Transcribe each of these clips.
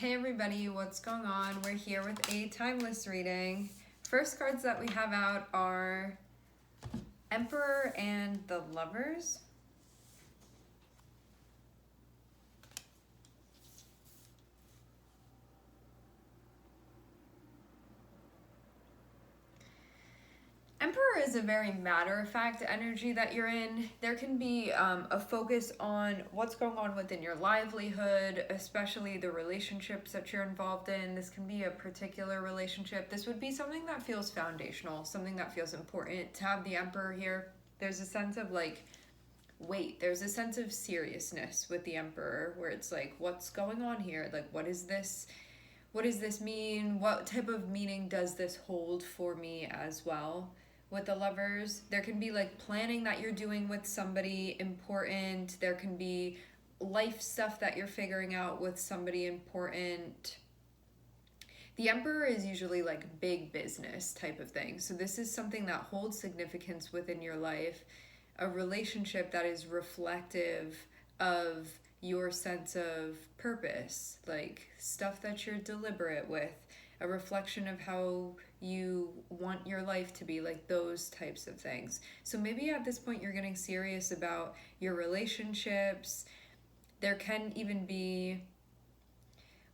Hey everybody, what's going on? We're here with a timeless reading. First cards that we have out are Emperor and the Lovers. Emperor is a very matter-of-fact energy that you're in. There can be a focus on what's going on within your livelihood, especially the relationships that you're involved in. This can be a particular relationship. This would be something that feels foundational, something that feels important. To have the Emperor here, there's a sense of like weight. There's a sense of seriousness with the Emperor where it's like, what's going on here? Like, what is this? What does this mean? What type of meaning does this hold for me as well? With the Lovers, there can be like planning that you're doing with somebody important. There can be life stuff that you're figuring out with somebody important. The Emperor is usually like big business type of thing. So this is something that holds significance within your life, a relationship that is reflective of your sense of purpose, like stuff that you're deliberate with, a reflection of how you want your life to be, like those types of things. So maybe at this point you're getting serious about your relationships. There can even be,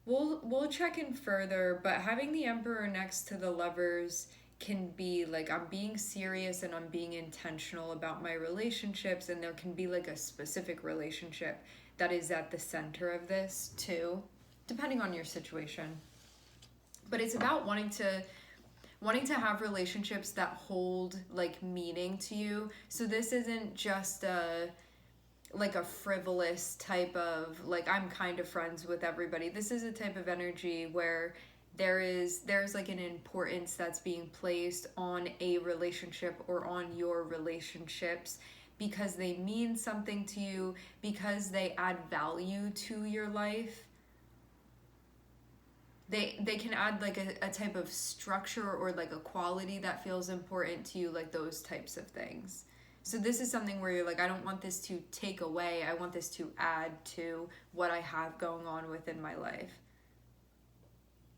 we'll check in further, but having the Emperor next to the Lovers can be like, I'm being serious and I'm being intentional about my relationships, and there can be like a specific relationship that is at the center of this too, depending on your situation. But it's about wanting to have relationships that hold like meaning to you. So this isn't just a frivolous type of like, I'm kind of friends with everybody. This is a type of energy where there's like an importance that's being placed on a relationship or on your relationships because they mean something to you, because they add value to your life. They can add like a type of structure or like a quality that feels important to you, like those types of things. So this is something where you're like, I don't want this to take away, I want this to add to what I have going on within my life.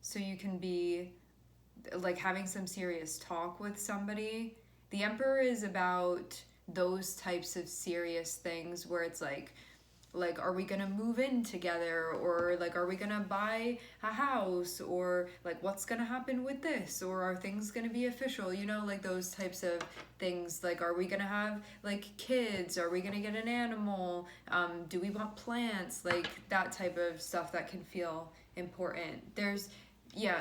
So you can be like having some serious talk with somebody. The Emperor is about those types of serious things where it's like, are we gonna move in together, or like, are we gonna buy a house, or like, what's gonna happen with this, or are things gonna be official, you know, like those types of things. Like, are we gonna have like kids, are we gonna get an animal, do we want plants, like that type of stuff that can feel important. There's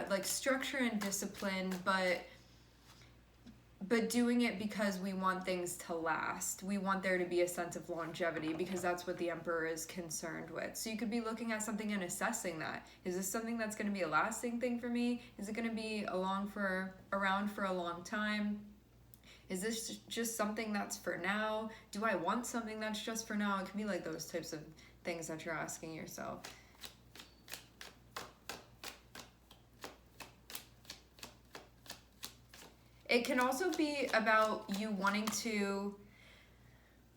like structure and discipline, but doing it because we want things to last. We want there to be a sense of longevity because that's what the Emperor is concerned with. So you could be looking at something and assessing that. Is this something that's going to be a lasting thing for me? Is it going to be around for a long time? Is this just something that's for now? Do I want something that's just for now? It can be like those types of things that you're asking yourself. It can also be about you wanting to,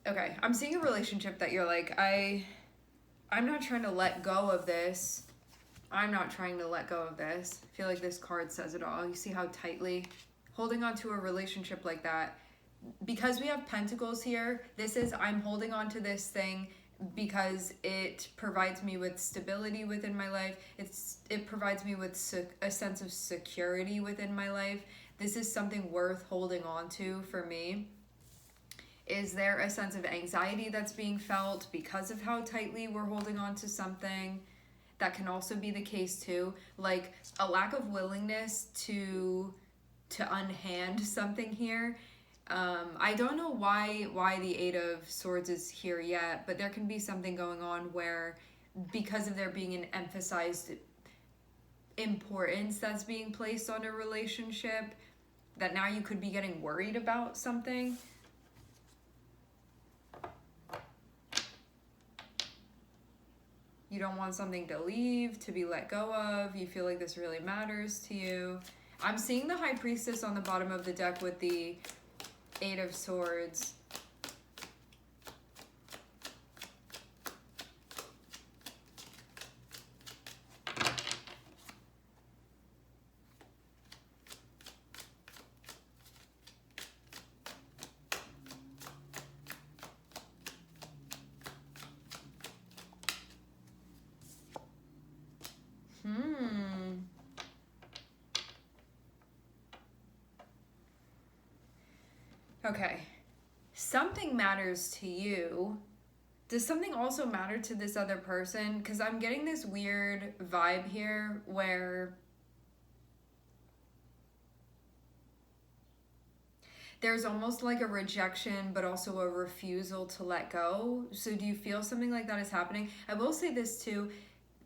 okay, I'm seeing a relationship that you're like, I'm not trying to let go of this. I'm not trying to let go of this. I feel like this card says it all. You see how tightly holding on to a relationship like that. Because we have Pentacles here, this is, I'm holding on to this thing because it provides me with stability within my life. It provides me with a sense of security within my life. This is something worth holding on to for me. Is there a sense of anxiety that's being felt because of how tightly we're holding on to something? That can also be the case too. Like a lack of willingness to unhand something here. I don't know why the Eight of Swords is here yet, but there can be something going on where because of there being an emphasized importance that's being placed on a relationship, that now you could be getting worried about something. You don't want something to leave, to be let go of. You feel like this really matters to you. I'm seeing the High Priestess on the bottom of the deck with the Eight of Swords. Okay. Something matters to you. Does something also matter to this other person? Because I'm getting this weird vibe here where there's almost like a rejection, but also a refusal to let go. So, do you feel something like that is happening? I will say this too.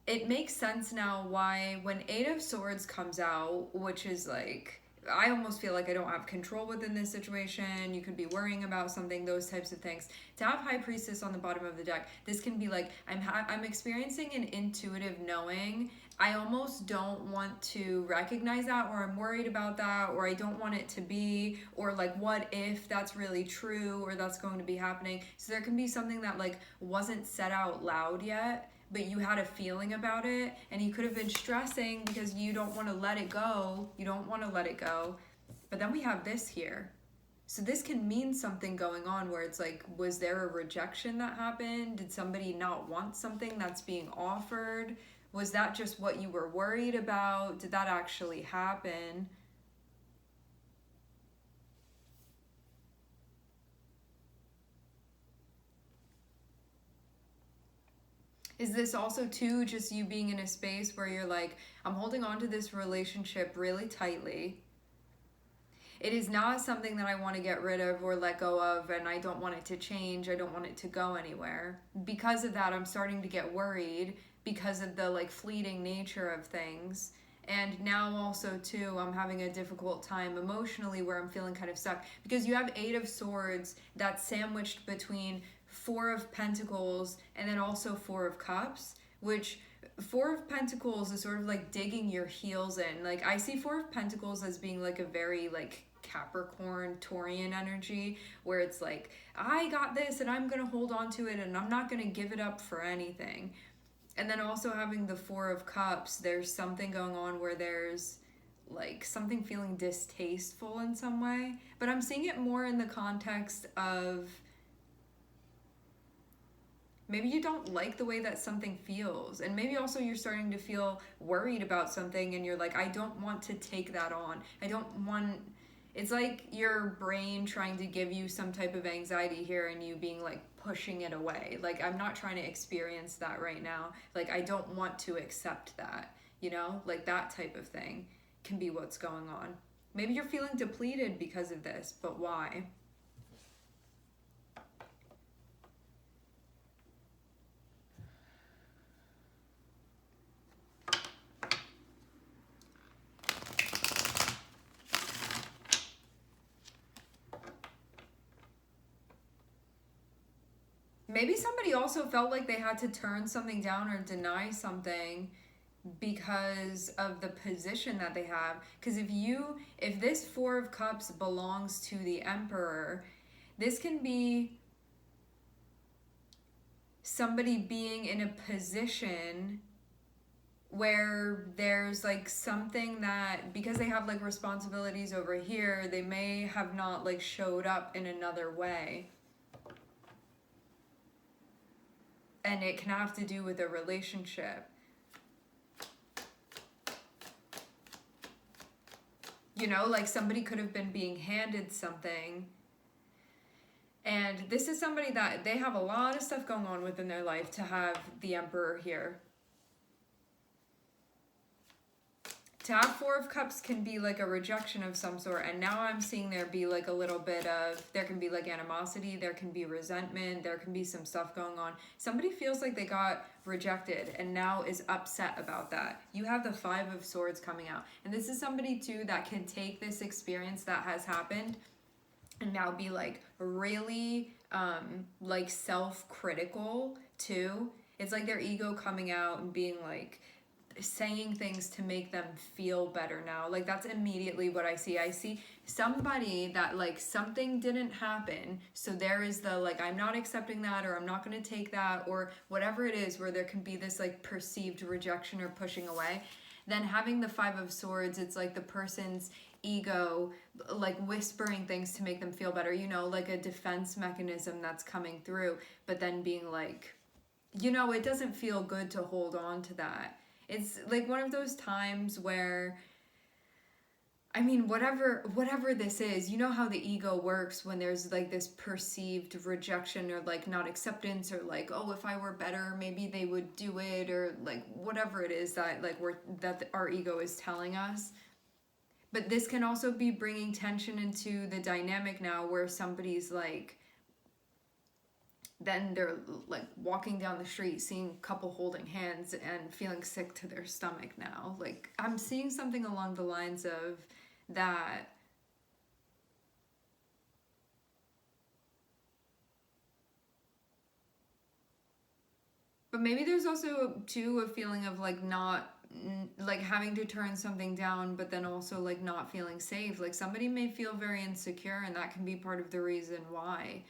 It makes sense now why when Eight of Swords comes out, which is like, I almost feel like I don't have control within this situation. You could be worrying about something, those types of things. To have High Priestess on the bottom of the deck, this can be like, I'm experiencing an intuitive knowing. I almost don't want to recognize that, or I'm worried about that, or I don't want it to be, or like, what if that's really true, or that's going to be happening. So there can be something that like wasn't said out loud yet, but you had a feeling about it, and you could have been stressing because you don't want to let it go. You don't want to let it go. But then we have this here. So this can mean something going on where it's like, was there a rejection that happened? Did somebody not want something that's being offered? Was that just what you were worried about? Did that actually happen? Is this also too just you being in a space where you're like, I'm holding on to this relationship really tightly. It is not something that I want to get rid of or let go of, and I don't want it to change. I don't want it to go anywhere. Because of that, I'm starting to get worried because of the like fleeting nature of things. And now also too, I'm having a difficult time emotionally where I'm feeling kind of stuck because you have Eight of Swords that's sandwiched between Four of Pentacles and then also Four of Cups, which Four of Pentacles is sort of like digging your heels in. Like I see Four of Pentacles as being like a very like Capricorn Taurian energy where it's like, I got this and I'm gonna hold on to it and I'm not gonna give it up for anything. And then also having the Four of Cups, there's something going on where there's like something feeling distasteful in some way, but I'm seeing it more in the context of maybe you don't like the way that something feels, and maybe also you're starting to feel worried about something and you're like, I don't want to take that on. I don't want, it's like your brain trying to give you some type of anxiety here and you being like pushing it away. Like, I'm not trying to experience that right now. Like, I don't want to accept that, you know? Like that type of thing can be what's going on. Maybe you're feeling depleted because of this, but why? Maybe somebody also felt like they had to turn something down or deny something because of the position that they have. Because if this Four of Cups belongs to the Emperor, this can be somebody being in a position where there's like something that, because they have like responsibilities over here, they may have not like showed up in another way. And it can have to do with a relationship. You know, like somebody could have been being handed something. And this is somebody that they have a lot of stuff going on within their life to have the Emperor here. To have Four of Cups can be like a rejection of some sort, and now I'm seeing there be like a little bit of, there can be like animosity, there can be resentment, there can be some stuff going on. Somebody feels like they got rejected and now is upset about that. You have the Five of Swords coming out, and this is somebody too that can take this experience that has happened and now be like really like self-critical too. It's like their ego coming out and being like, saying things to make them feel better now. Like that's immediately what I see. I see somebody that like something didn't happen, so there is the like, I'm not accepting that, or I'm not going to take that, or whatever it is, where there can be this like perceived rejection or pushing away. Then having the Five of Swords, it's like the person's ego like whispering things to make them feel better, you know, like a defense mechanism that's coming through, but then being like, you know, it doesn't feel good to hold on to that. It's like one of those times where I mean, whatever this is, you know how the ego works when there's like this perceived rejection or like not acceptance, or like, oh, if I were better, maybe they would do it, or like whatever it is that like our ego is telling us. But this can also be bringing tension into the dynamic now, where somebody's like, then they're like walking down the street, seeing a couple holding hands and feeling sick to their stomach now. Like, I'm seeing something along the lines of that. But maybe there's also too a feeling of like not like having to turn something down, but then also like not feeling safe. Like somebody may feel very insecure, and that can be part of the reason why.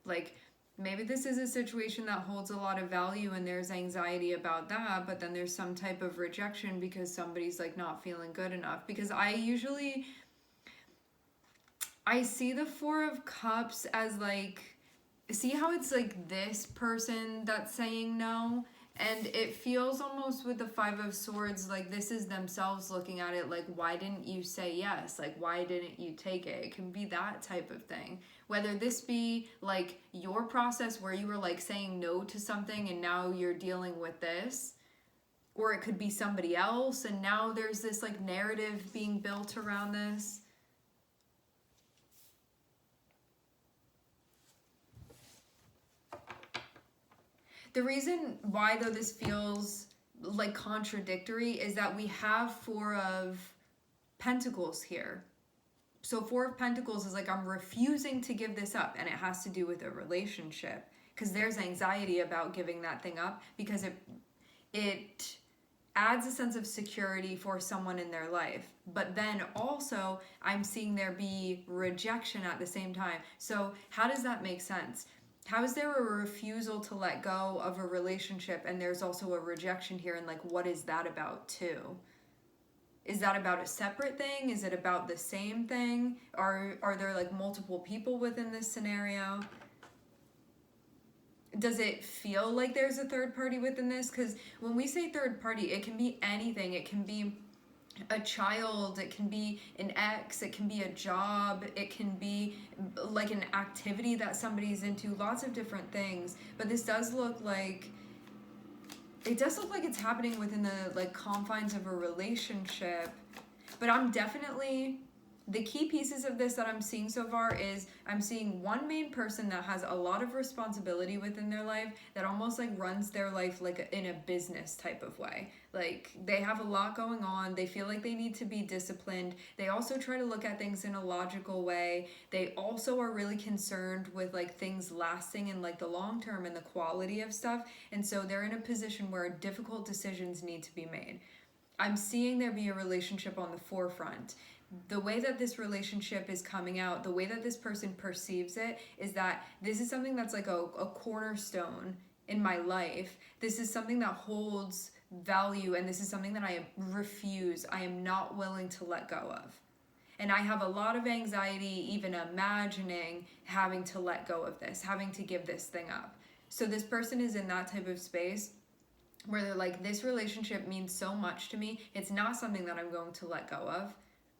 Like, maybe this is a situation that holds a lot of value and there's anxiety about that, but then there's some type of rejection because somebody's like not feeling good enough. Because I see the Four of Cups as like, see how it's like this person that's saying no? And it feels almost with the Five of Swords like this is themselves looking at it like, why didn't you say yes? Like, why didn't you take it? It can be that type of thing. Whether this be like your process where you were like saying no to something and now you're dealing with this, or it could be somebody else and now there's this like narrative being built around this. The reason why, though, this feels like contradictory is that we have Four of Pentacles here. So Four of Pentacles is like, I'm refusing to give this up, and it has to do with a relationship, because there's anxiety about giving that thing up, because it adds a sense of security for someone in their life. But then also I'm seeing there be rejection at the same time. So how does that make sense? How is there a refusal to let go of a relationship and there's also a rejection here? And like, what is that about too? Is that about a separate thing? Is it about the same thing? Are there like multiple people within this scenario? Does it feel like there's a third party within this? Because when we say third party, it can be anything. It can be a child, it can be an ex, it can be a job, it can be like an activity that somebody's into, lots of different things. But this does look like, it does look like it's happening within the like confines of a relationship. But I'm definitely, the key pieces of this that I'm seeing so far is I'm seeing one main person that has a lot of responsibility within their life, that almost like runs their life like in a business type of way. Like, they have a lot going on. They feel like they need to be disciplined. They also try to look at things in a logical way. They also are really concerned with like things lasting in like the long term and the quality of stuff. And so they're in a position where difficult decisions need to be made. I'm seeing there be a relationship on the forefront. The way that this relationship is coming out, the way that this person perceives it, is that this is something that's like a cornerstone in my life. This is something that holds value, and this is something that I am not willing to let go of. And I have a lot of anxiety even imagining having to let go of this, having to give this thing up. So this person is in that type of space where they're like, this relationship means so much to me. It's not something that I'm going to let go of.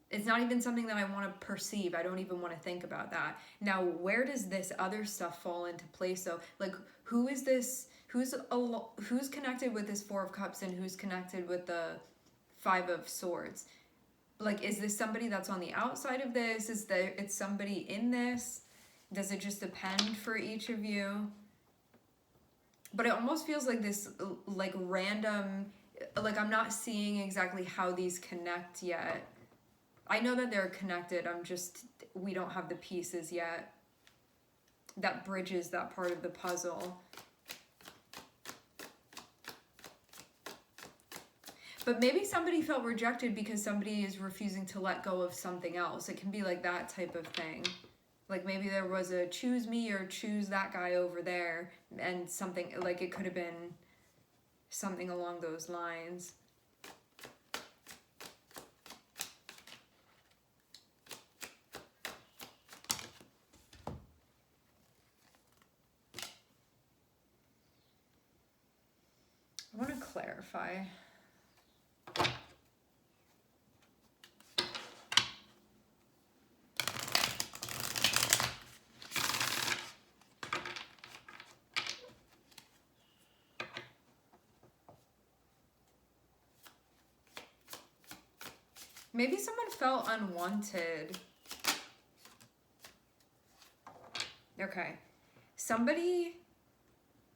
It's not even something that I want to perceive. I don't even want to think about that. Now, where does this other stuff fall into place though? Like, who is this? Who's connected with this Four of Cups and who's connected with the Five of Swords? Like, is this somebody that's on the outside of this? It's somebody in this? Does it just depend for each of you? But it almost feels like this like random, like I'm not seeing exactly how these connect yet. I know that they're connected, we don't have the pieces yet that bridges that part of the puzzle. But maybe somebody felt rejected because somebody is refusing to let go of something else. It can be like that type of thing. Like, maybe there was a choose me or choose that guy over there, and something, like, it could have been something along those lines. I want to clarify. Maybe someone felt unwanted. Okay. Somebody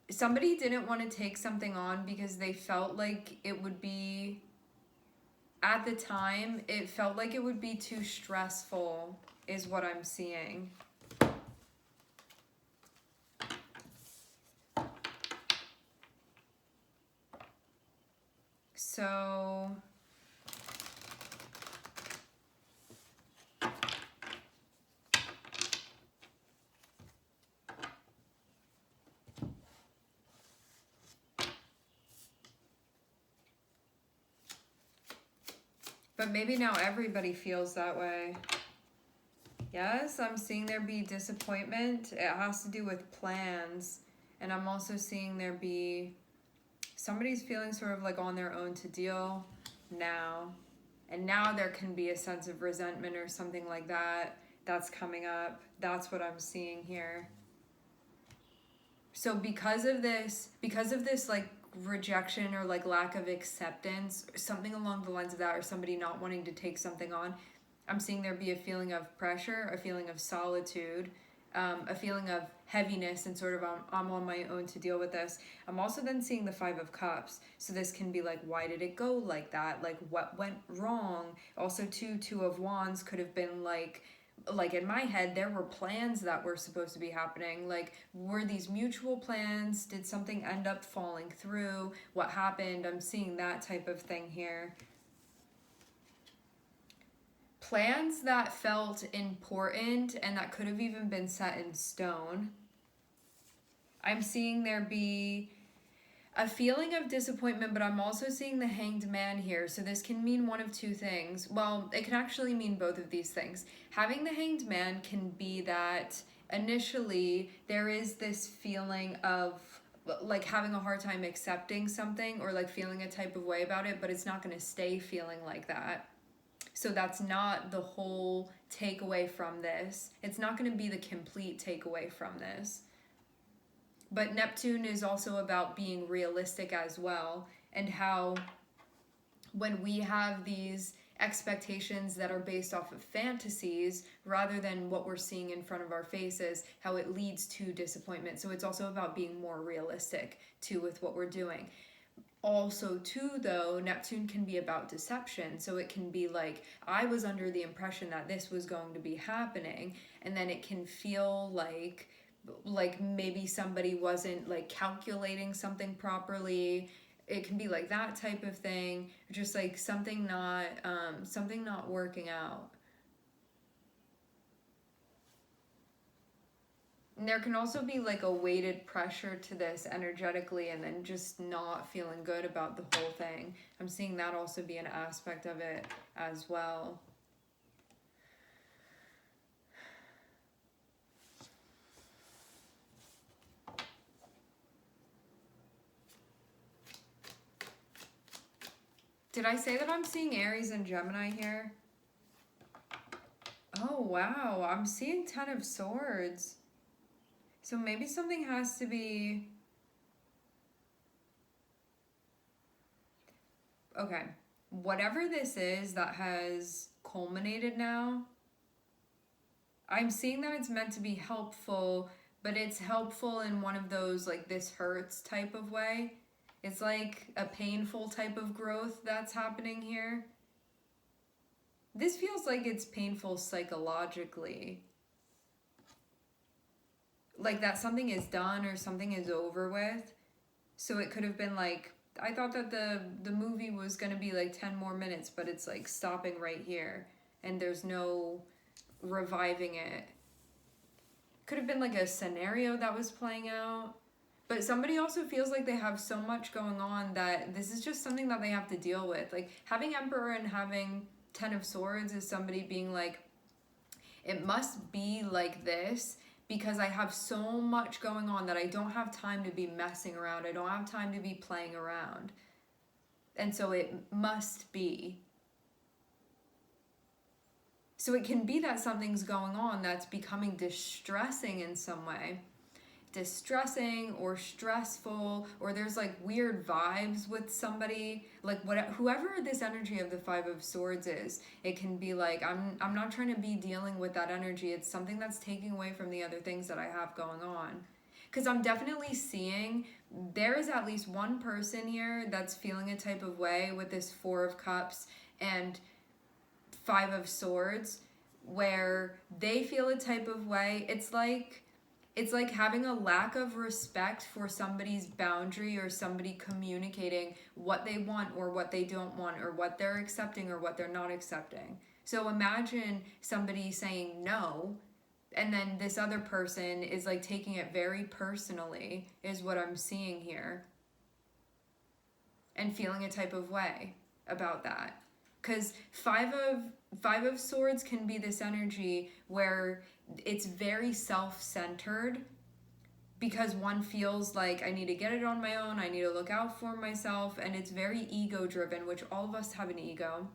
didn't want to take something on because they felt like it would be, at the time, it felt like it would be too stressful, is what I'm seeing. So but maybe now everybody feels that way. Yes, I'm seeing there be disappointment. It has to do with plans. And I'm also seeing there be somebody's feeling sort of like on their own to deal now. And now there can be a sense of resentment or something like that that's coming up. That's what I'm seeing here. So because of this like rejection or like lack of acceptance, something along the lines of that, or somebody not wanting to take something on, I'm seeing there be a feeling of pressure, a feeling of solitude, a feeling of heaviness, and sort of I'm on my own to deal with this. I'm also then seeing the Five of Cups. So this can be like, why did it go like that? Like, what went wrong? Also, Two of Wands could have been like in my head, there were plans that were supposed to be happening. Like, were these mutual plans? Did something end up falling through? What happened? I'm seeing that type of thing here. Plans that felt important and that could have even been set in stone. I'm seeing there be a feeling of disappointment, but I'm also seeing the Hanged Man here. So this can mean one of two things. Well, it can actually mean both of these things. Having the Hanged Man can be that initially there is this feeling of like having a hard time accepting something, or like feeling a type of way about it, but it's not going to stay feeling like that. So that's not the whole takeaway from this. It's not going to be the complete takeaway from this. But Neptune is also about being realistic as well, and how when we have these expectations that are based off of fantasies rather than what we're seeing in front of our faces, how it leads to disappointment. So it's also about being more realistic too with what we're doing. Also too, though, Neptune can be about deception. So it can be like, I was under the impression that this was going to be happening, and then it can feel like maybe somebody wasn't like calculating something properly. It can be like that type of thing, just like something not working out. And there can also be like a weighted pressure to this energetically, and then just not feeling good about the whole thing. I'm seeing that also be an aspect of it as well. Did I say that I'm seeing Aries and Gemini here? Oh, wow. I'm seeing Ten of Swords. So maybe something has to be... Okay. Whatever this is that has culminated now, I'm seeing that it's meant to be helpful, but it's helpful in one of those, like, this hurts type of way. It's like a painful type of growth that's happening here. This feels like it's painful psychologically. Like that something is done or something is over with. So it could have been like, I thought that the movie was going to be like 10 more minutes, but it's like stopping right here. And there's no reviving it. Could have been like a scenario that was playing out. But somebody also feels like they have so much going on that this is just something that they have to deal with. Like having Emperor and having Ten of Swords is somebody being like, it must be like this because I have so much going on that I don't have time to be messing around. I don't have time to be playing around. And so it must be. So it can be that something's going on that's becoming distressing in some way. distressing or stressful, or there's like weird vibes with somebody, like whoever this energy of the Five of Swords is, it can be like, I'm not trying to be dealing with that energy. It's something that's taking away from the other things that I have going on. Because I'm definitely seeing there is at least one person here that's feeling a type of way with this Four of Cups and Five of Swords, where they feel a type of way. It's like having a lack of respect for somebody's boundary, or somebody communicating what they want or what they don't want, or what they're accepting or what they're not accepting. So imagine somebody saying no, and then this other person is like taking it very personally, is what I'm seeing here, and feeling a type of way about that. Because Five of Swords can be this energy where it's very self-centered, because one feels like, I need to get it on my own, I need to look out for myself, and it's very ego-driven, which all of us have an ego.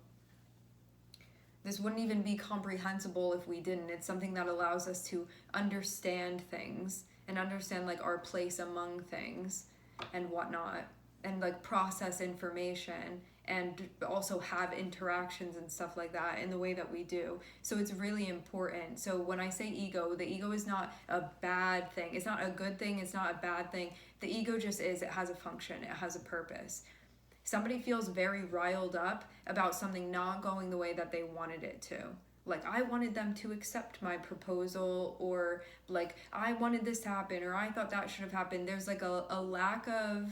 This wouldn't even be comprehensible if we didn't. It's something that allows us to understand things and understand like our place among things and whatnot, and like process information, and also have interactions and stuff like that in the way that we do. So it's really important. So when I say ego, the ego is not a bad thing. It's not a good thing. It's not a bad thing. The ego just is. It has a function. It has a purpose. Somebody feels very riled up about something not going the way that they wanted it to. Like, I wanted them to accept my proposal, or like, I wanted this to happen, or I thought that should have happened. There's like a lack of,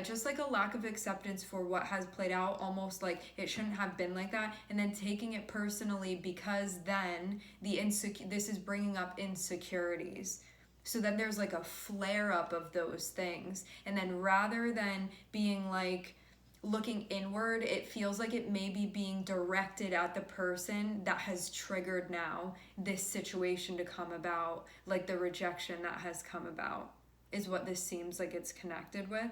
just like a lack of acceptance for what has played out, almost like it shouldn't have been like that, and then taking it personally, because then this is bringing up insecurities. So then there's like a flare up of those things, and then rather than being like looking inward, it feels like it may be being directed at the person that has triggered now this situation to come about, like the rejection that has come about is what this seems like it's connected with.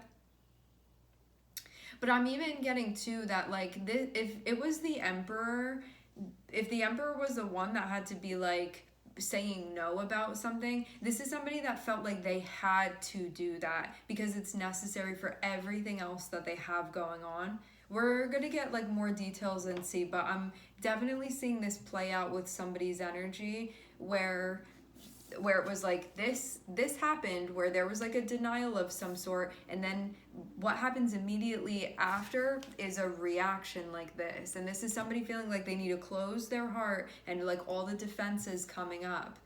But I'm even getting to that, like, this, if it was the Emperor, if the Emperor was the one that had to be like saying no about something, this is somebody that felt like they had to do that because it's necessary for everything else that they have going on. We're gonna get like more details and see, but I'm definitely seeing this play out with somebody's energy where it was like this happened, where there was like a denial of some sort, and then what happens immediately after is a reaction like this. And this is somebody feeling like they need to close their heart, and like all the defenses coming up,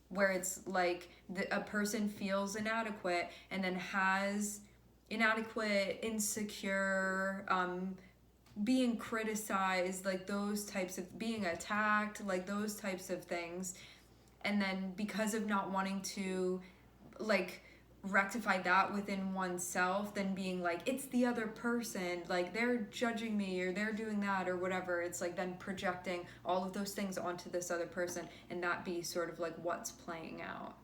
where it's like a person feels inadequate, and then has inadequate, insecure, being criticized, like those types of, being attacked, like those types of things. And then because of not wanting to like rectify that within oneself, then being like, it's the other person, like they're judging me, or they're doing that, or whatever. It's like then projecting all of those things onto this other person, and that be sort of like what's playing out.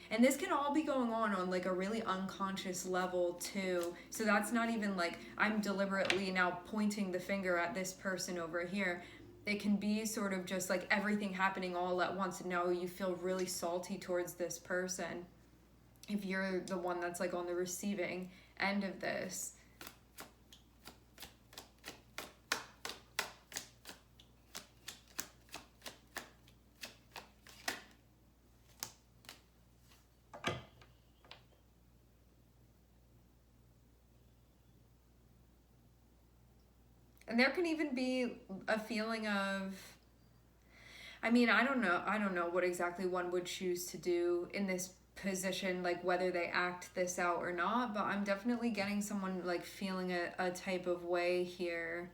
And this can all be going on like a really unconscious level too. So that's not even like I'm deliberately now pointing the finger at this person over here. It can be sort of just like everything happening all at once, and now you feel really salty towards this person if you're the one that's like on the receiving end of this. And there can even be a feeling of, I mean, I don't know what exactly one would choose to do in this position, like whether they act this out or not, but I'm definitely getting someone like feeling a type of way here.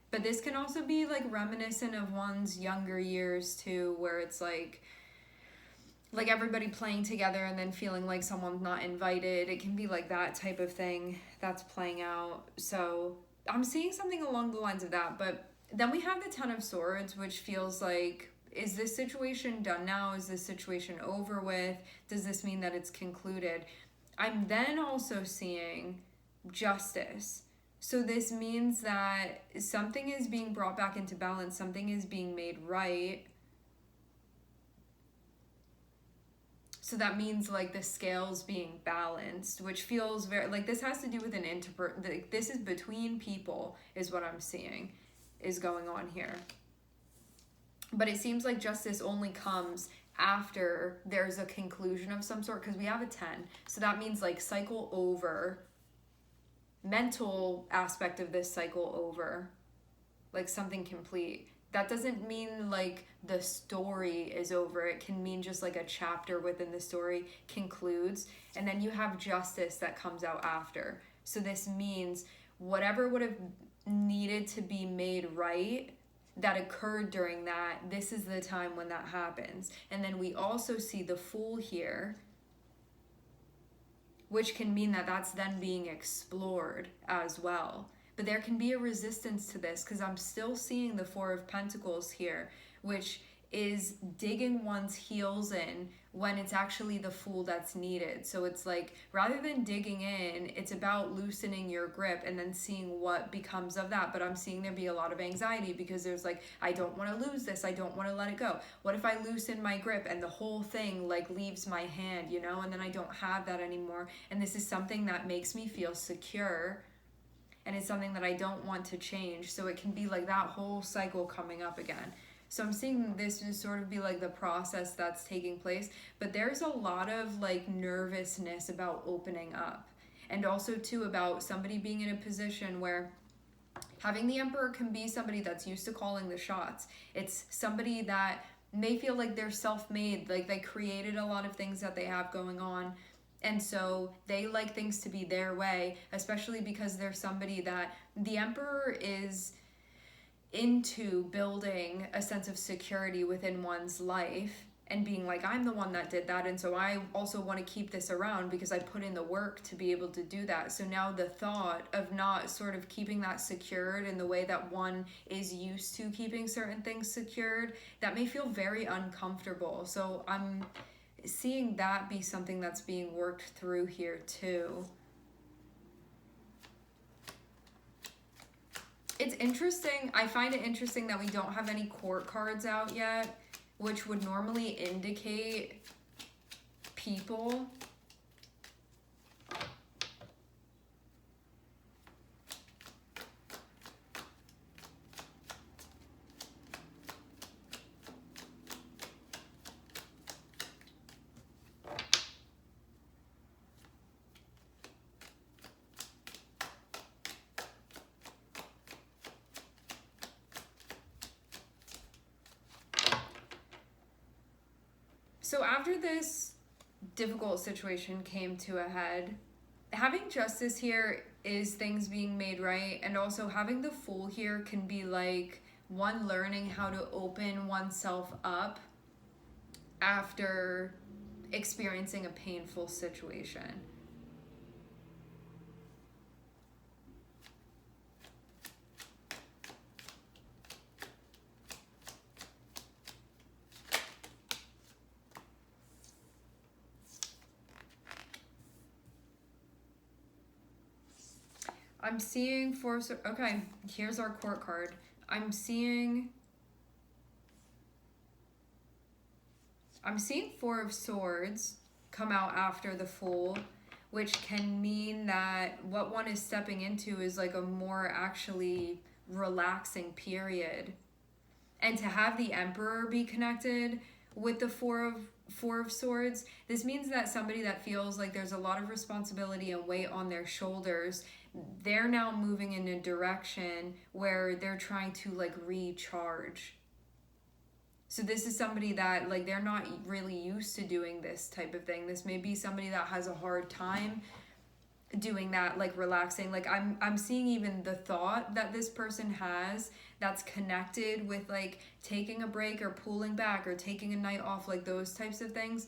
But this can also be like reminiscent of one's younger years too, where it's like everybody playing together and then feeling like someone's not invited. It can be like that type of thing that's playing out. So I'm seeing something along the lines of that. But then we have the Ten of Swords, which feels like, is this situation done now? Is this situation over with? Does this mean that it's concluded? I'm then also seeing Justice. So this means that something is being brought back into balance. Something is being made right. So that means like the scales being balanced, which feels very like this has to do with like this is between people is what I'm seeing is going on here. But it seems like justice only comes after there's a conclusion of some sort, because we have a 10. So that means like cycle over, mental aspect of this cycle over, like something complete. That doesn't mean like the story is over. It can mean just like a chapter within the story concludes, and then you have justice that comes out after. So this means whatever would have needed to be made right that occurred during that, this is the time when that happens. And then we also see the Fool here, which can mean that that's then being explored as well. But there can be a resistance to this because I'm still seeing the Four of Pentacles here, which is digging one's heels in when it's actually the Fool that's needed. So it's like, rather than digging in, it's about loosening your grip and then seeing what becomes of that. But I'm seeing there be a lot of anxiety because there's like, I don't want to lose this. I don't want to let it go. What if I loosen my grip and the whole thing like leaves my hand, you know, and then I don't have that anymore. And this is something that makes me feel secure. And it's something that I don't want to change. So it can be like that whole cycle coming up again. So I'm seeing this just sort of be like the process that's taking place. But there's a lot of like nervousness about opening up. And also too about somebody being in a position where having the Emperor can be somebody that's used to calling the shots. It's somebody that may feel like they're self-made, like they created a lot of things that they have going on. And so they like things to be their way, especially because they're somebody that the Emperor is into building a sense of security within one's life and being like, I'm the one that did that, and so I also want to keep this around because I put in the work to be able to do that. So now the thought of not sort of keeping that secured in the way that one is used to keeping certain things secured, that may feel very uncomfortable. So I'm seeing that be something that's being worked through here too. It's interesting. I find it interesting that we don't have any court cards out yet, which would normally indicate people. So after this difficult situation came to a head, having justice here is things being made right, and also having the Fool here can be like one learning how to open oneself up after experiencing a painful situation. I'm seeing okay, here's our court card. I'm seeing Four of Swords come out after the Fool, which can mean that what one is stepping into is like a more actually relaxing period. And to have the Emperor be connected with the Four of Swords, this means that somebody that feels like there's a lot of responsibility and weight on their shoulders, they're now moving in a direction where they're trying to like recharge. So this is somebody that like they're not really used to doing this type of thing. This may be somebody that has a hard time doing that, like relaxing. Like I'm seeing even the thought that this person has that's connected with like taking a break or pulling back or taking a night off, like those types of things.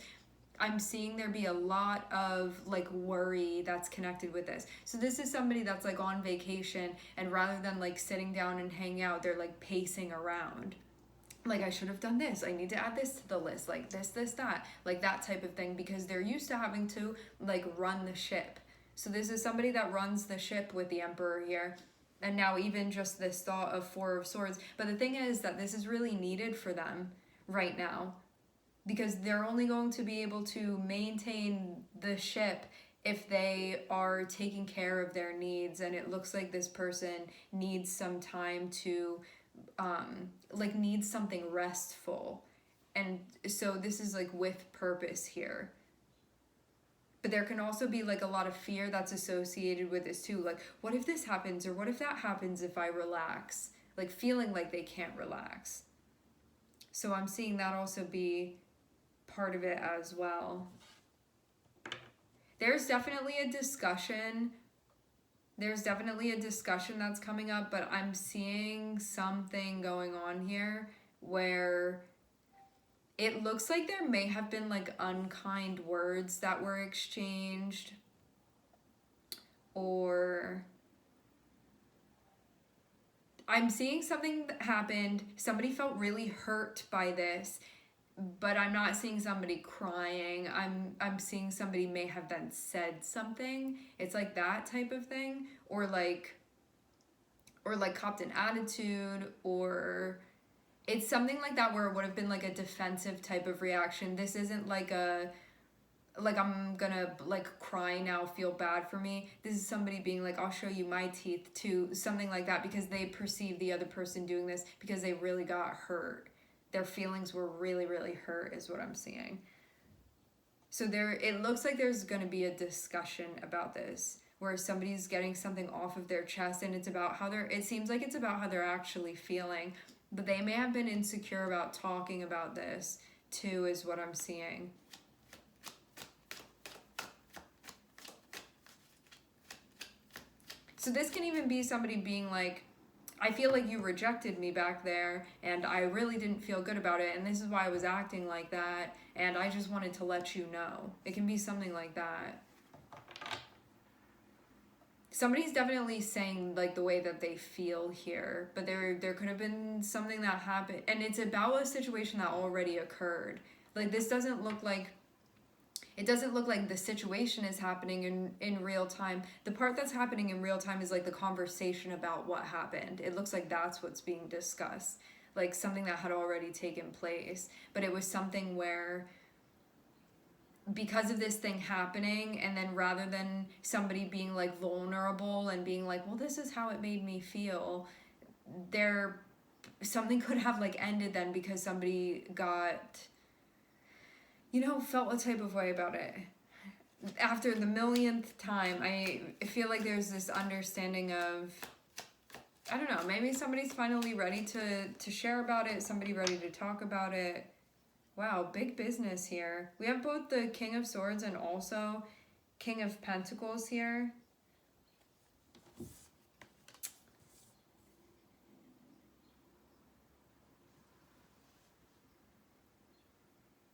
I'm seeing there be a lot of like worry that's connected with this. So this is somebody that's like on vacation, and rather than like sitting down and hang out, they're like pacing around. Like, I should have done this. I need to add this to the list. Like this, that. Like that type of thing, because they're used to having to like run the ship. So this is somebody that runs the ship with the Emperor here. And now even just this thought of Four of Swords. But the thing is that this is really needed for them right now. because they're only going to be able to maintain the ship if they are taking care of their needs. And it looks like this person needs some time to like needs something restful. And so this is like with purpose here. But there can also be like a lot of fear that's associated with this too. Like, what if this happens, or what if that happens if I relax? Like feeling like they can't relax. So I'm seeing that also be part of it as well. There's definitely a discussion. There's definitely a discussion that's coming up, but I'm seeing something going on here where it looks like there may have been like unkind words that were exchanged, or I'm seeing something that happened. Somebody felt really hurt by this, but I'm not seeing somebody crying. I'm seeing somebody may have then said something. It's like that type of thing, or like copped an attitude, or it's something like that where it would have been like a defensive type of reaction. This isn't like a like I'm gonna like cry now, feel bad for me. This is somebody being like, I'll show you my teeth too, something like that, because they perceive the other person doing this because they really got hurt. Their feelings were really, really hurt is what I'm seeing. So it looks like there's going to be a discussion about this where somebody's getting something off of their chest, and it's about how it seems like it's about how they're actually feeling, but they may have been insecure about talking about this too, is what I'm seeing. So this can even be somebody being like, I feel like you rejected me back there, and I really didn't feel good about it, and this is why I was acting like that, and I just wanted to let you know. It can be something like that. Somebody's definitely saying like the way that they feel here, but there could have been something that happened, and it's about a situation that already occurred. Like this doesn't look like the situation is happening in real time. The part that's happening in real time is like the conversation about what happened. It looks like that's what's being discussed, like something that had already taken place. But it was something where, because of this thing happening, and then rather than somebody being like vulnerable and being like, well, this is how it made me feel, something could have like ended then because somebody got, felt a type of way about it. After the millionth time, I feel like there's this understanding of, I don't know, maybe somebody's finally ready to share about it, somebody ready to talk about it. Wow, big business here. We have both the King of Swords and also King of Pentacles here.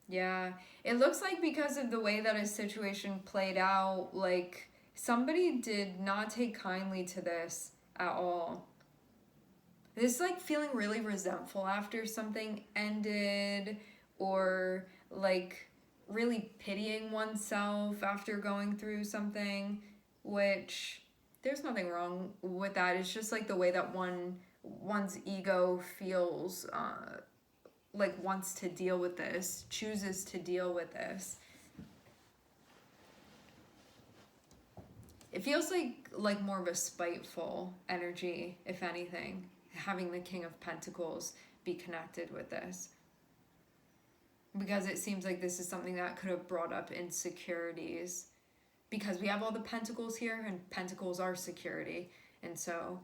Yeah, it looks like because of the way that his situation played out, like somebody did not take kindly to this at all. This like feeling really resentful after something ended, or like really pitying oneself after going through something, which there's nothing wrong with that. It's just like the way that one's ego feels, like wants to deal with this, chooses to deal with this. It feels like more of a spiteful energy, if anything, having the King of Pentacles be connected with this. Because it seems like this is something that could have brought up insecurities. Because we have all the pentacles here, and pentacles are security. And so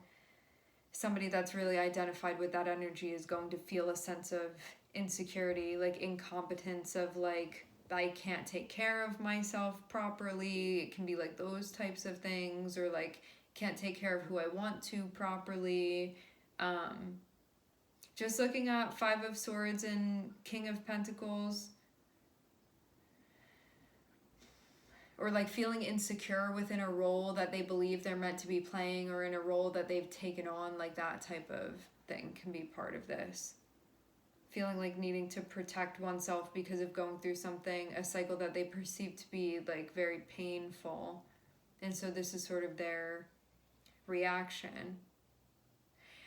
somebody that's really identified with that energy is going to feel a sense of insecurity, like incompetence, of like, I can't take care of myself properly. It can be like those types of things, or like can't take care of who I want to properly. Just looking at Five of Swords and King of Pentacles, or like feeling insecure within a role that they believe they're meant to be playing, or in a role that they've taken on, like that type of thing can be part of this. Feeling like needing to protect oneself because of going through something, a cycle that they perceive to be like very painful. And so this is sort of their reaction.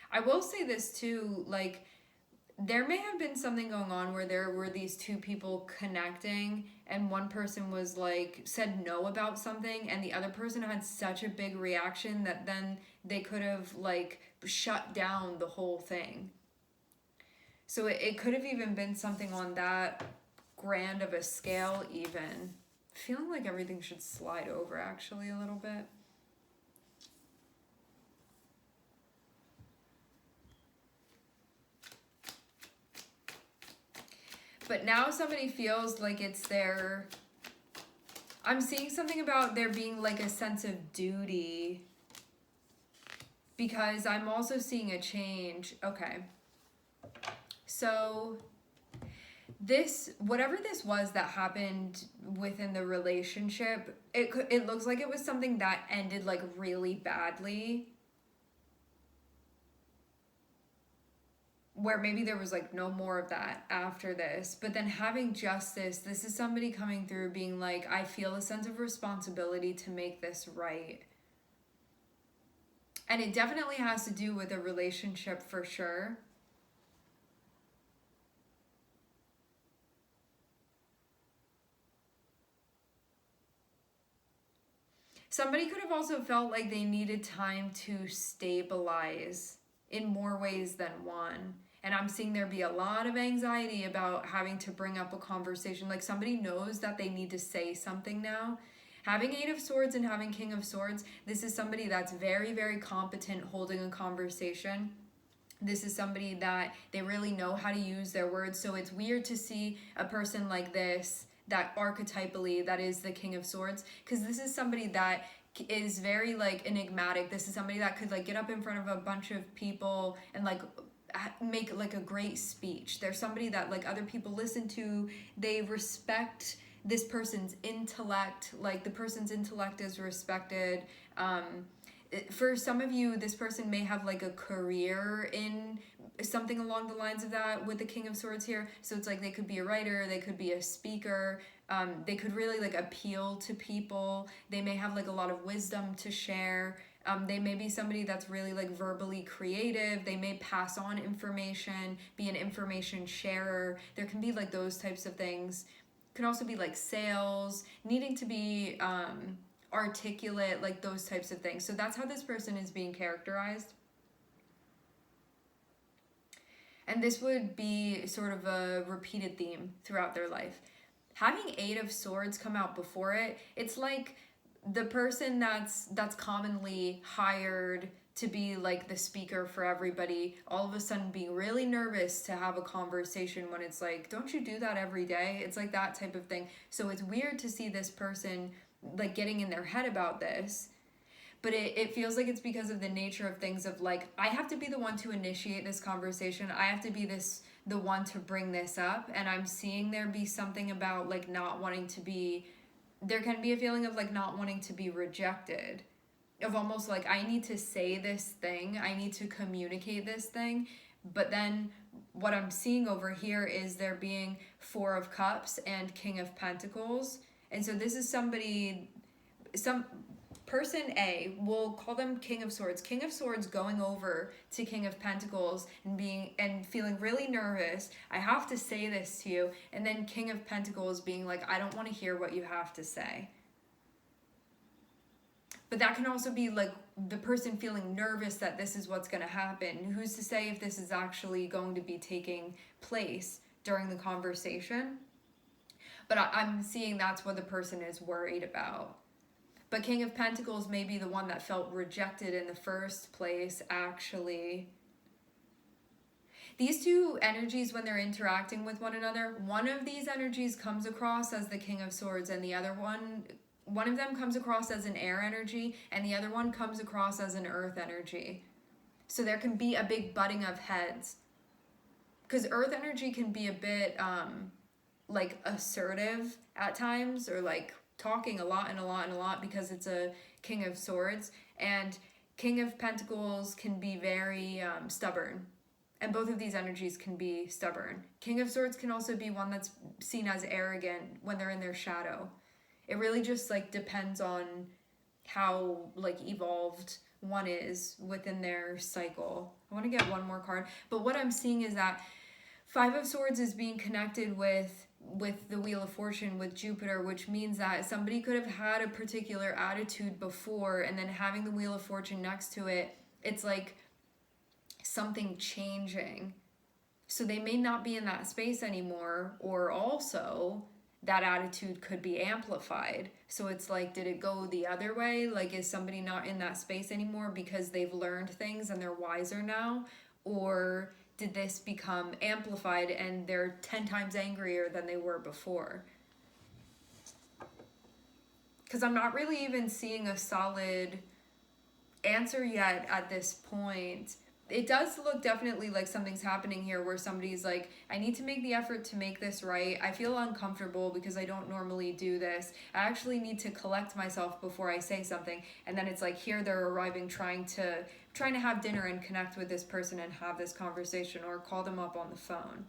I will say this too, like there may have been something going on where there were these two people connecting and one person was like said no about something and the other person had such a big reaction that then they could have like shut down the whole thing. So it could have even been something on that grand of a scale even. Feeling like everything should slide over actually a little bit. But now somebody feels like it's their... I'm seeing something about there being like a sense of duty. Because I'm also seeing a change. Okay. So this, whatever this was that happened within the relationship, it looks like it was something that ended like really badly. Where maybe there was like no more of that after this, but then having justice, this is somebody coming through being like, I feel a sense of responsibility to make this right. And it definitely has to do with a relationship for sure. Somebody could have also felt like they needed time to stabilize in more ways than one. And I'm seeing there be a lot of anxiety about having to bring up a conversation. Like somebody knows that they need to say something now. Having Eight of Swords and having King of Swords, this is somebody that's very, very competent holding a conversation. This is somebody that they really know how to use their words. So it's weird to see a person like this, that archetypally, that is the King of Swords, because this is somebody that is very like enigmatic. This is somebody that could like get up in front of a bunch of people and like make like a great speech. There's somebody that like other people listen to. They respect this person's intellect, like the person's intellect is respected. For some of you, this person may have like a career in something along the lines of that with the King of Swords here. So it's like they could be a writer, they could be a speaker, they could really like appeal to people. They may have like a lot of wisdom to share. They may be somebody that's really like verbally creative. They may pass on information, be an information sharer. There can be like those types of things. Could also be like sales, needing to be articulate, like those types of things. So that's how this person is being characterized. And this would be sort of a repeated theme throughout their life. Having Eight of Swords come out before it, it's like the person that's commonly hired to be like the speaker for everybody, all of a sudden being really nervous to have a conversation when it's like, don't you do that every day? It's like that type of thing. So it's weird to see this person like getting in their head about this. But it feels like it's because of the nature of things of like, I have to be the one to initiate this conversation. I have to be the one to bring this up. And I'm seeing there be something about like not wanting to be, there can be a feeling of like not wanting to be rejected. Of almost like, I need to say this thing, I need to communicate this thing, but then what I'm seeing over here is there being Four of Cups and King of Pentacles. And so this is somebody, some person A, we'll call them King of Swords. King of Swords going over to King of Pentacles and feeling really nervous. I have to say this to you. And then King of Pentacles being like, I don't want to hear what you have to say. But that can also be like the person feeling nervous that this is what's going to happen. Who's to say if this is actually going to be taking place during the conversation? But I'm seeing that's what the person is worried about. But King of Pentacles may be the one that felt rejected in the first place, actually. These two energies, when they're interacting with one another, one of these energies comes across as the King of Swords and the other one of them comes across as an air energy, and the other one comes across as an earth energy. So there can be a big butting of heads. Because earth energy can be a bit like assertive at times, or like talking a lot and a lot and a lot because it's a King of Swords. And King of Pentacles can be very stubborn. And both of these energies can be stubborn. King of Swords can also be one that's seen as arrogant when they're in their shadow. It really just like depends on how like evolved one is within their cycle. I want to get one more card. But what I'm seeing is that Five of Swords is being connected with the Wheel of Fortune, with Jupiter, which means that somebody could have had a particular attitude before, and then having the Wheel of Fortune next to it, it's like something changing. So they may not be in that space anymore, or also that attitude could be amplified. So it's like, did it go the other way? Like, is somebody not in that space anymore because they've learned things and they're wiser now? Or did this become amplified and they're 10 times angrier than they were before? Because I'm not really even seeing a solid answer yet at this point. It does look definitely like something's happening here where somebody's like, I need to make the effort to make this right. I feel uncomfortable because I don't normally do this. I actually need to collect myself before I say something. And then it's like, here they're arriving trying to have dinner and connect with this person and have this conversation, or call them up on the phone.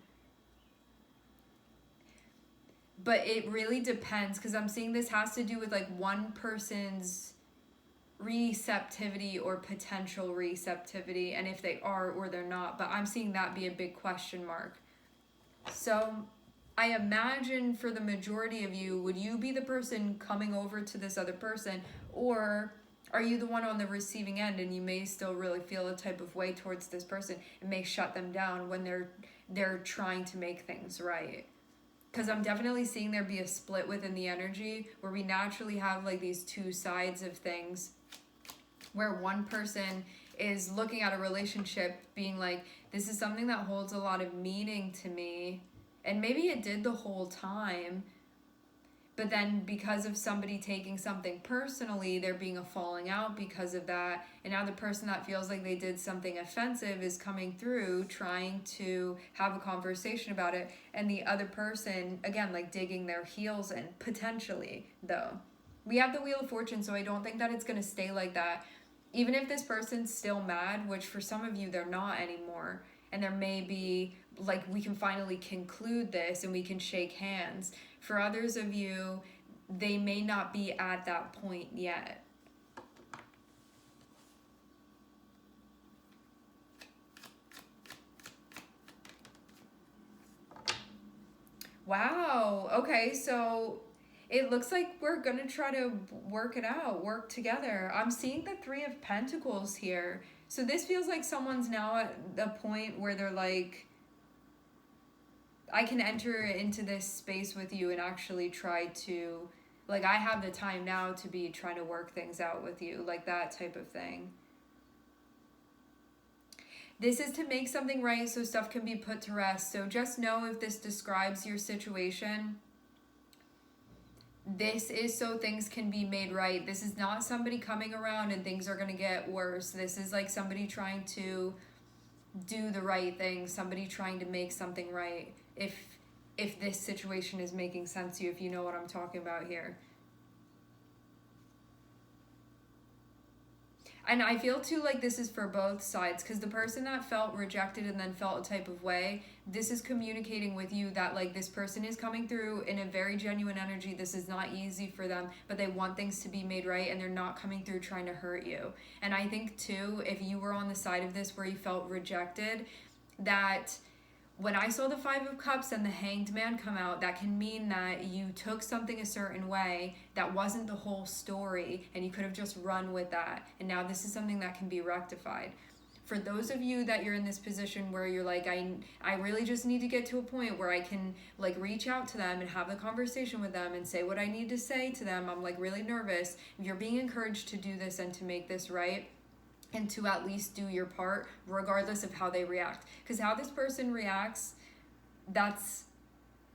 But it really depends, because I'm seeing this has to do with like one person's receptivity or potential receptivity, and if they are or they're not. But I'm seeing that be a big question mark. So I imagine for the majority of you, would you be the person coming over to this other person, or are you the one on the receiving end and you may still really feel a type of way towards this person and may shut them down when they're trying to make things right? Because I'm definitely seeing there be a split within the energy where we naturally have like these two sides of things, where one person is looking at a relationship being like, this is something that holds a lot of meaning to me, and maybe it did the whole time, but then because of somebody taking something personally, there being a falling out because of that, and now the person that feels like they did something offensive is coming through trying to have a conversation about it, and the other person, again, like digging their heels in, potentially, though. We have the Wheel of Fortune, so I don't think that it's going to stay like that. Even if this person's still mad, which for some of you they're not anymore, and there may be, like, we can finally conclude this and we can shake hands. For others of you, they may not be at that point yet. Wow. Okay, so it looks like we're going to try to work it out, work together. I'm seeing the Three of Pentacles here. So this feels like someone's now at the point where they're like, I can enter into this space with you and actually try to, like, I have the time now to be trying to work things out with you, like that type of thing. This is to make something right so stuff can be put to rest. So just know, if this describes your situation, this is so things can be made right. This is not somebody coming around and things are going to get worse. This is like somebody trying to do the right thing, somebody trying to make something right. If this situation is making sense to you, if you know what I'm talking about here. And I feel too like this is for both sides, because the person that felt rejected and then felt a type of way, this is communicating with you that like this person is coming through in a very genuine energy. This is not easy for them, but they want things to be made right, and they're not coming through trying to hurt you. And I think too, if you were on the side of this where you felt rejected, that when I saw the Five of Cups and the Hanged Man come out, that can mean that you took something a certain way that wasn't the whole story, and you could have just run with that. And now this is something that can be rectified. For those of you that you're in this position where you're like, I really just need to get to a point where I can like reach out to them and have the conversation with them and say what I need to say to them. I'm like really nervous. You're being encouraged to do this and to make this right, and to at least do your part regardless of how they react. Because how this person reacts, that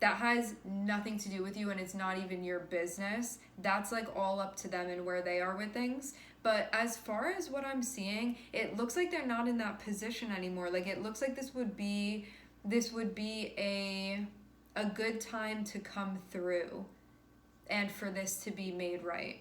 has nothing to do with you, and it's not even your business. That's like all up to them and where they are with things. But as far as what I'm seeing, it looks like they're not in that position anymore. Like it looks like this would be a good time to come through and for this to be made right.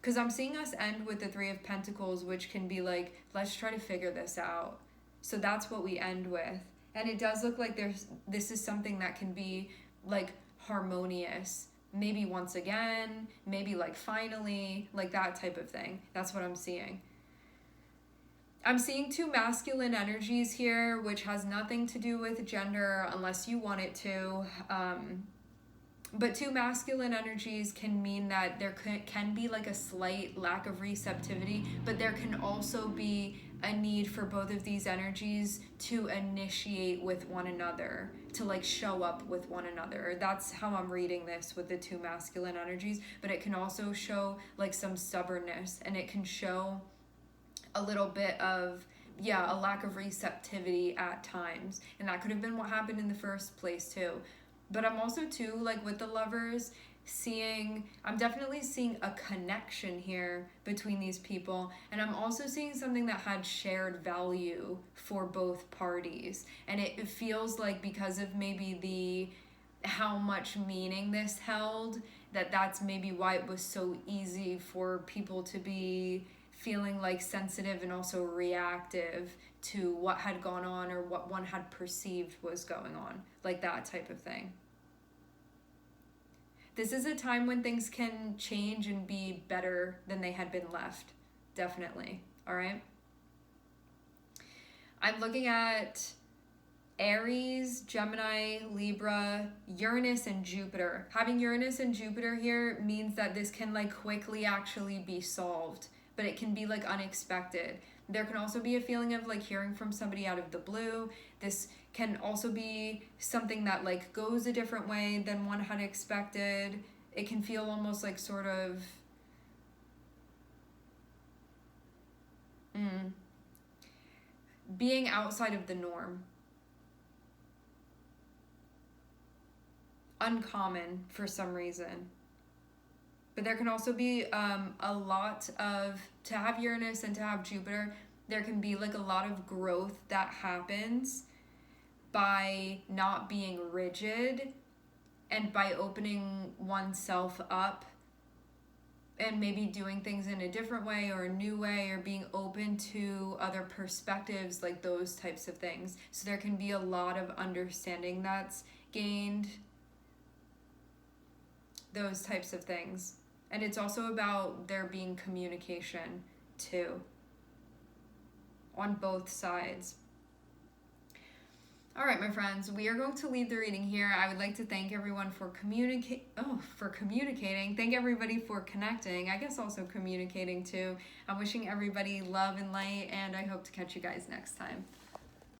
Because I'm seeing us end with the Three of Pentacles, which can be like, let's try to figure this out. So that's what we end with. And it does look like this is something that can be like harmonious. Maybe once again, maybe like finally, like that type of thing. That's what I'm seeing. I'm seeing two masculine energies here, which has nothing to do with gender unless you want it to. But two masculine energies can mean that there can be like a slight lack of receptivity, but there can also be a need for both of these energies to initiate with one another, to like show up with one another. That's how I'm reading this with the two masculine energies, but it can also show like some stubbornness, and it can show a little bit of, yeah, a lack of receptivity at times. And that could have been what happened in the first place too. But I'm also too, like with the lovers, I'm definitely seeing a connection here between these people. And I'm also seeing something that had shared value for both parties. And it feels like because of maybe how much meaning this held, that's maybe why it was so easy for people to be feeling like sensitive and also reactive to what had gone on or what one had perceived was going on, like that type of thing. This is a time when things can change and be better than they had been left, definitely. All right, I'm looking at Aries, Gemini, Libra, Uranus, and Jupiter. Having Uranus and Jupiter here means that this can like quickly actually be solved, but it can be like unexpected. There can also be a feeling of like hearing from somebody out of the blue. This can also be something that like goes a different way than one had expected. It can feel almost like sort of being outside of the norm. Uncommon for some reason. But there can also be a lot of, to have Uranus and to have Jupiter, there can be like a lot of growth that happens by not being rigid and by opening oneself up and maybe doing things in a different way or a new way or being open to other perspectives, like those types of things. So there can be a lot of understanding that's gained, those types of things. And it's also about there being communication too, on both sides. All right, my friends, we are going to leave the reading here. I would like to thank everyone for communicating. Thank everybody for connecting. I guess also communicating too. I'm wishing everybody love and light, and I hope to catch you guys next time.